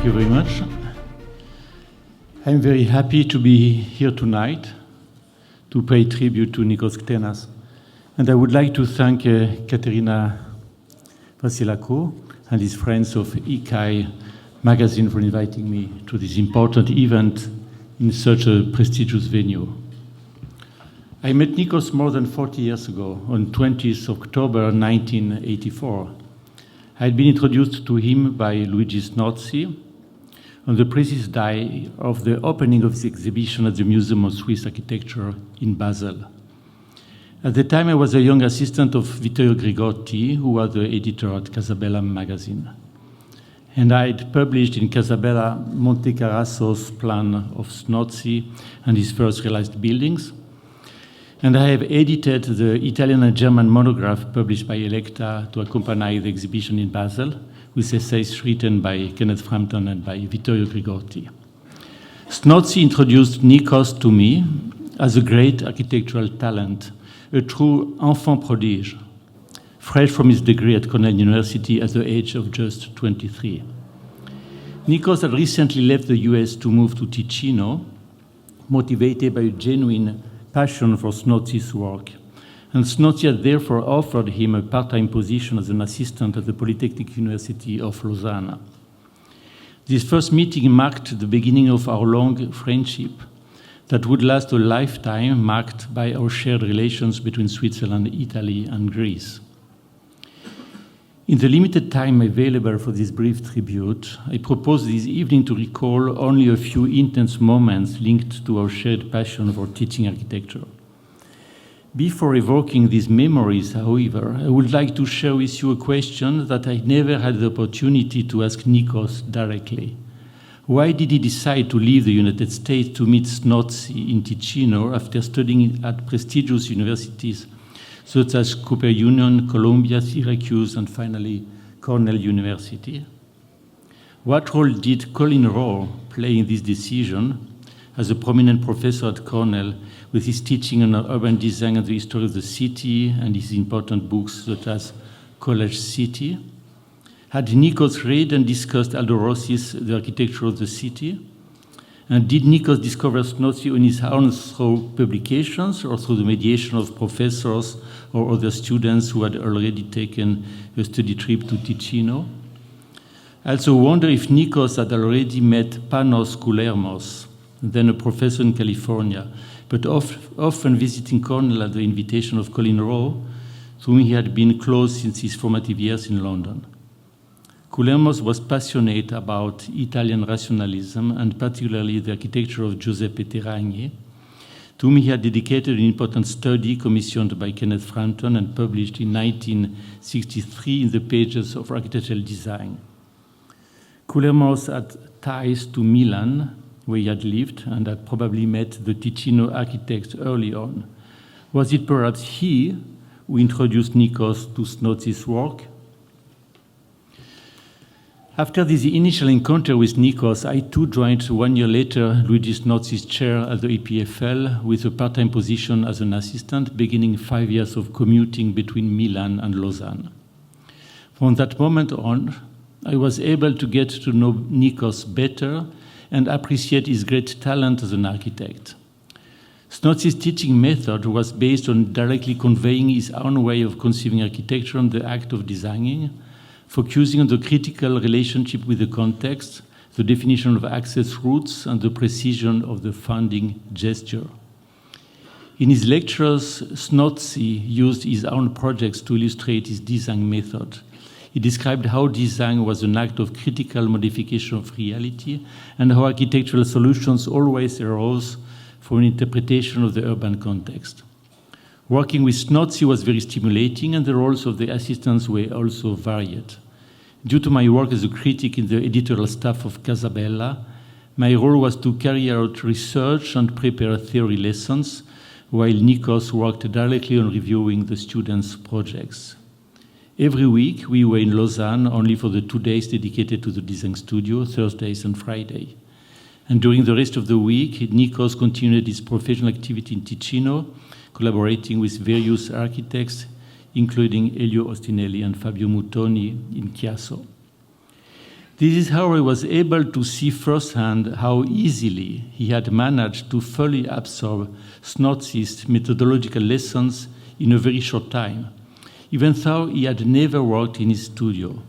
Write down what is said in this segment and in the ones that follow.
you very much. I'm very happy to be here tonight to pay tribute to Nikos Ktenàs. And I would like to thank Katerina Vasilako and his friends of IKAI magazine for inviting me to this important event in such a prestigious venue. I met Nikos more than 40 years ago, on 20th October 1984. I had been introduced to him by Luigi Snozzi on the precise day of the opening of his exhibition at the Museum of Swiss Architecture in Basel. At the time, I was a young assistant of Vittorio Grigotti, who was the editor at Casabella magazine. And I had published in Casabella Monte Carasso's plan of Snozzi and his first realized buildings. And I have edited the Italian and German monograph published by Electa to accompany the exhibition in Basel, with essays written by Kenneth Frampton and by Vittorio Grigotti. Snozzi introduced Nikos to me as a great architectural talent, a true enfant prodige, fresh from his degree at Cornell University at the age of just 23. Nikos had recently left the US to move to Ticino, motivated by a genuine passion for Snozzi's work, and Snozzi had therefore offered him a part-time position as an assistant at the Politecnico University of Lausanne. This first meeting marked the beginning of our long friendship that would last a lifetime, marked by our shared relations between Switzerland, Italy, and Greece. In the limited time available for this brief tribute, I propose this evening to recall only a few intense moments linked to our shared passion for teaching architecture. Before evoking these memories, however, I would like to share with you a question that I never had the opportunity to ask Nikos directly. Why did he decide to leave the United States to meet Snozzi in Ticino after studying at prestigious universities such as Cooper Union, Columbia, Syracuse, and finally Cornell University? What role did Colin Rowe play in this decision as a prominent professor at Cornell with his teaching on urban design and the history of the city and his important books such as College City? Had Nikos read and discussed Aldo Rossi's The Architecture of the City? And did Nikos discover Snozzi on his own through publications or through the mediation of professors or other students who had already taken a study trip to Ticino? I also wonder if Nikos had already met Panos Koulermos, then a professor in California, but often visiting Cornell at the invitation of Colin Rowe, to whom he had been close since his formative years in London. Koulermos was passionate about Italian rationalism and particularly the architecture of Giuseppe Terragni, to whom he had dedicated an important study commissioned by Kenneth Frampton and published in 1963 in the pages of Architectural Design. Koulermos had ties to Milan, where he had lived and had probably met the Ticino architects early on. Was it perhaps he who introduced Nikos to Snozzi's work? After this initial encounter with Nikos, I too joined 1 year later Luigi Snozzi's chair at the EPFL with a part-time position as an assistant, beginning 5 years of commuting between Milan and Lausanne. From that moment on, I was able to get to know Nikos better and appreciate his great talent as an architect. Snozzi's teaching method was based on directly conveying his own way of conceiving architecture and the act of designing, focusing on the critical relationship with the context, the definition of access routes, and the precision of the founding gesture. In his lectures, Snozzi used his own projects to illustrate his design method. He described how design was an act of critical modification of reality and how architectural solutions always arose from an interpretation of the urban context. Working with Snozzi was very stimulating, and the roles of the assistants were also varied. Due to my work as a critic in the editorial staff of Casabella, my role was to carry out research and prepare theory lessons, while Nikos worked directly on reviewing the students' projects. Every week, we were in Lausanne only for the 2 days dedicated to the design studio, Thursdays and Friday. And during the rest of the week, Nikos continued his professional activity in Ticino, collaborating with various architects, including Elio Ostinelli and Fabio Muttoni in Chiasso. This is how I was able to see firsthand how easily he had managed to fully absorb Snotsi's methodological lessons in a very short time, even though he had never worked in his studio.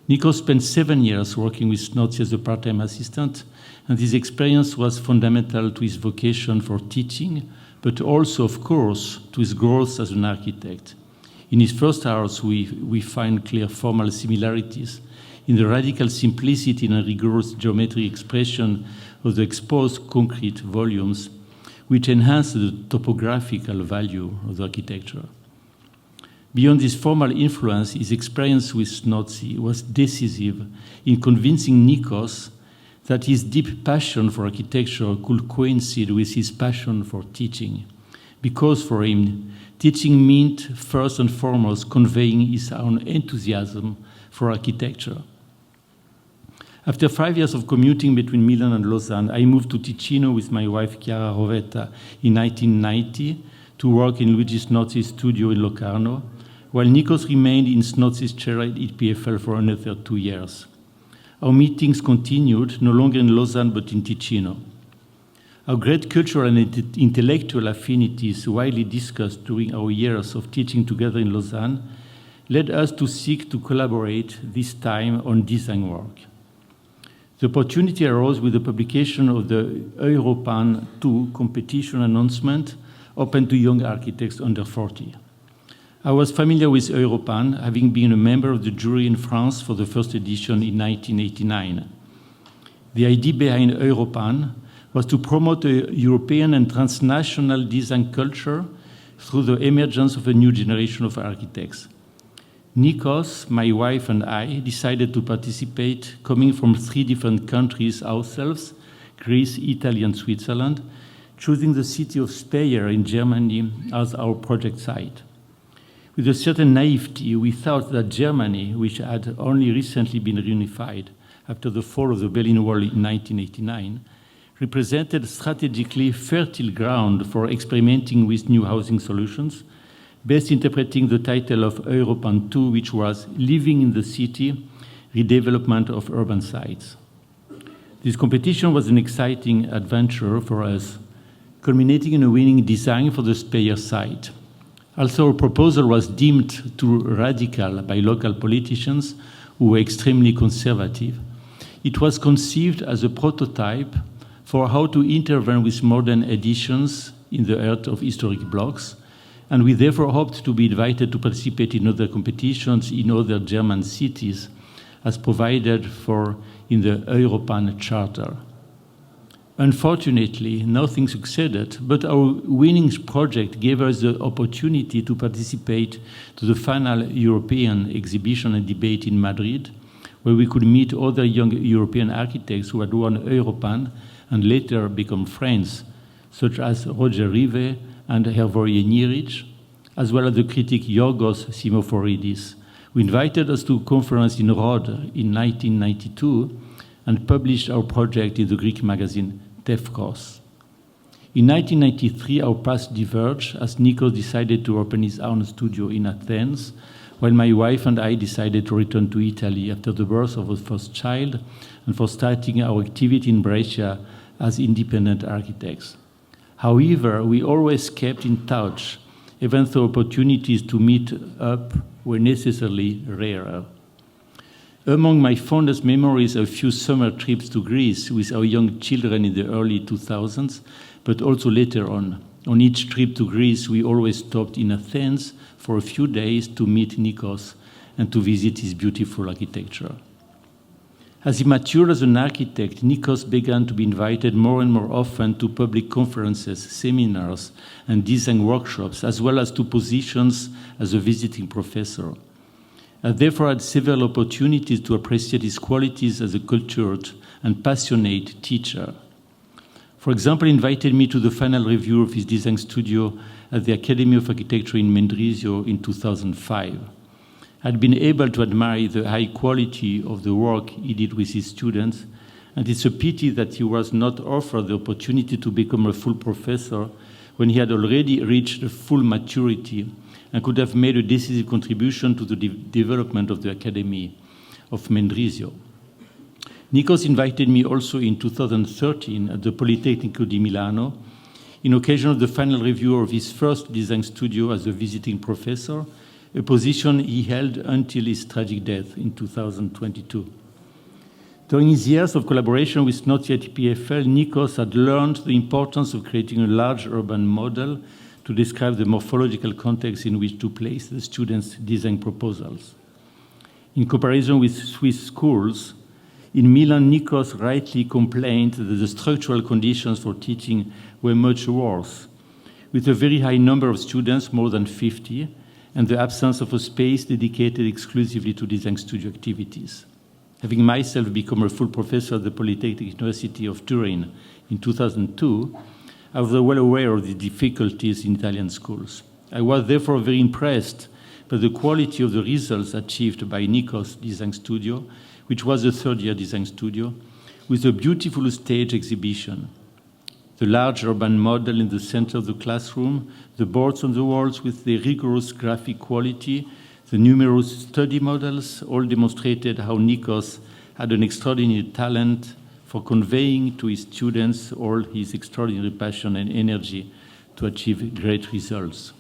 Nikos spent 7 years working with Snotsi as a part-time assistant, and this experience was fundamental to his vocation for teaching, but also, of course, to his growth as an architect. In his first hours, we find clear formal similarities in the radical simplicity and rigorous geometric expression of the exposed concrete volumes, which enhance the topographical value of the architecture. Beyond this formal influence, his experience with Snotsi was decisive in convincing Nikos that his deep passion for architecture could coincide with his passion for teaching, because for him, teaching meant first and foremost conveying his own enthusiasm for architecture. After 5 years of commuting between Milan and Lausanne, I moved to Ticino with my wife Chiara Rovetta in 1990 to work in Luigi Snotsi's studio in Locarno, while Nikos remained in Snotsi's chair at EPFL for another 2 years. Our meetings continued, no longer in Lausanne but in Ticino. Our great cultural and intellectual affinities, widely discussed during our years of teaching together in Lausanne, led us to seek to collaborate, this time on design work. The opportunity arose with the publication of the Europan 2 competition announcement open to young architects under 40. I was familiar with Europan, having been a member of the jury in France for the first edition in 1989. The idea behind Europan was to promote a European and transnational design culture through the emergence of a new generation of architects. Nikos, my wife, and I decided to participate, coming from 3 different countries ourselves, Greece, Italy, and Switzerland, choosing the city of Speyer in Germany as our project site. With a certain naivety, we thought that Germany, which had only recently been reunified after the fall of the Berlin Wall in 1989, represented strategically fertile ground for experimenting with new housing solutions, best interpreting the title of Europan 2, which was Living in the City, Redevelopment of Urban Sites. This competition was an exciting adventure for us, culminating in a winning design for the Speyer site. Also, our proposal was deemed too radical by local politicians who were extremely conservative. It was conceived as a prototype for how to intervene with modern additions in the earth of historic blocks, and we therefore hoped to be invited to participate in other competitions in other German cities, as provided for in the Europan Charter. Unfortunately, nothing succeeded, but our winning project gave us the opportunity to participate to the final European exhibition and debate in Madrid, where we could meet other young European architects who had won Europan and later become friends, such as Roger Rive and Hervoje Niric, as well as the critic Yorgos Simoforidis, who invited us to a conference in Rhodes in 1992 and published our project in the Greek magazine Tefkos. In 1993, our paths diverged as Nikos decided to open his own studio in Athens, while my wife and I decided to return to Italy after the birth of our first child and for starting our activity in Brescia as independent architects. However, we always kept in touch, even though opportunities to meet up were necessarily rarer. Among my fondest memories are a few summer trips to Greece with our young children in the early 2000s, but also later on. On each trip to Greece, we always stopped in Athens for a few days to meet Nikos and to visit his beautiful architecture. As he matured as an architect, Nikos began to be invited more and more often to public conferences, seminars, and design workshops, as well as to positions as a visiting professor. I therefore had several opportunities to appreciate his qualities as a cultured and passionate teacher. For example, he invited me to the final review of his design studio at the Academy of Architecture in Mendrisio in 2005. I had been able to admire the high quality of the work he did with his students, and it's a pity that he was not offered the opportunity to become a full professor when he had already reached full maturity and could have made a decisive contribution to the development of the Academy of Mendrisio. Nikos invited me also in 2013 at the Politecnico di Milano in occasion of the final review of his first design studio as a visiting professor, a position he held until his tragic death in 2022. During his years of collaboration with not yet PFL, Nikos had learned the importance of creating a large urban model to describe the morphological context in which to place the students' design proposals. In comparison with Swiss schools, in Milan, Nikos rightly complained that the structural conditions for teaching were much worse, with a very high number of students, more than 50, and the absence of a space dedicated exclusively to design studio activities. Having myself become a full professor at the Polytechnic University of Turin in 2002, I was well aware of the difficulties in Italian schools. I was therefore very impressed by the quality of the results achieved by Nikos' design studio, which was a third-year design studio, with a beautiful stage exhibition. The large urban model in the center of the classroom, the boards on the walls with their rigorous graphic quality, the numerous study models all demonstrated how Nikos had an extraordinary talent for conveying to his students all his extraordinary passion and energy to achieve great results.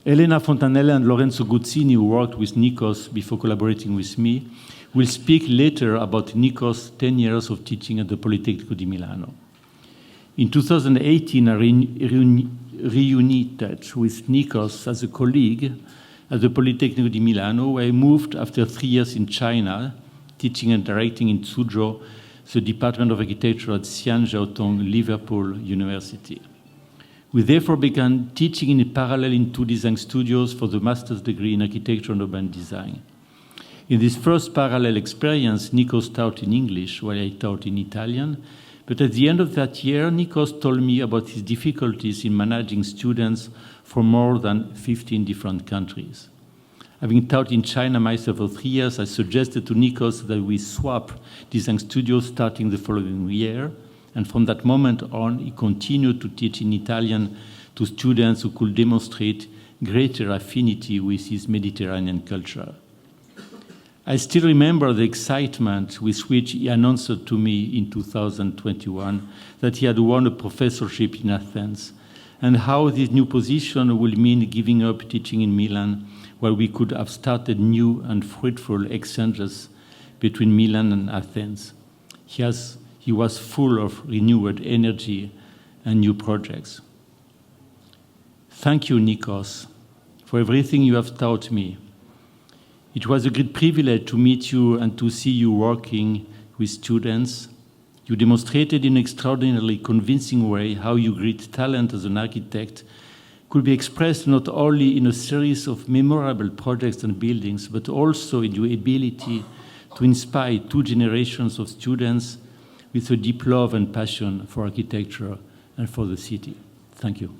Elena Fontanella and Lorenzo Guzzini, who worked with Nikos before collaborating with me, will speak later about Nikos' 10 years of teaching at the Politecnico di Milano. In 2018, I reunited with Nikos as a colleague at the Politecnico di Milano, where I moved after 3 years in China, teaching and directing in Suzhou, the Department of Architecture at Sian Jiaotong Liverpool University. We therefore began teaching in parallel in 2 design studios for the master's degree in architecture and urban design. In this first parallel experience, Nikos taught in English while I taught in Italian, but at the end of that year, Nikos told me about his difficulties in managing students from more than 15 different countries. Having taught in China myself for 3 years, I suggested to Nikos that we swap design studios starting the following year, and from that moment on, he continued to teach in Italian to students who could demonstrate greater affinity with his Mediterranean culture. I still remember the excitement with which he announced to me in 2021 that he had won a professorship in Athens, and how this new position will mean giving up teaching in Milan, where we could have started new and fruitful exchanges between Milan and Athens. He was full of renewed energy and new projects. Thank you, Nikos, for everything you have taught me. It was a great privilege to meet you and to see you working with students. You demonstrated in an extraordinarily convincing way how your great talent as an architect could be expressed not only in a series of memorable projects and buildings, but also in your ability to inspire 2 generations of students with a deep love and passion for architecture and for the city. Thank you.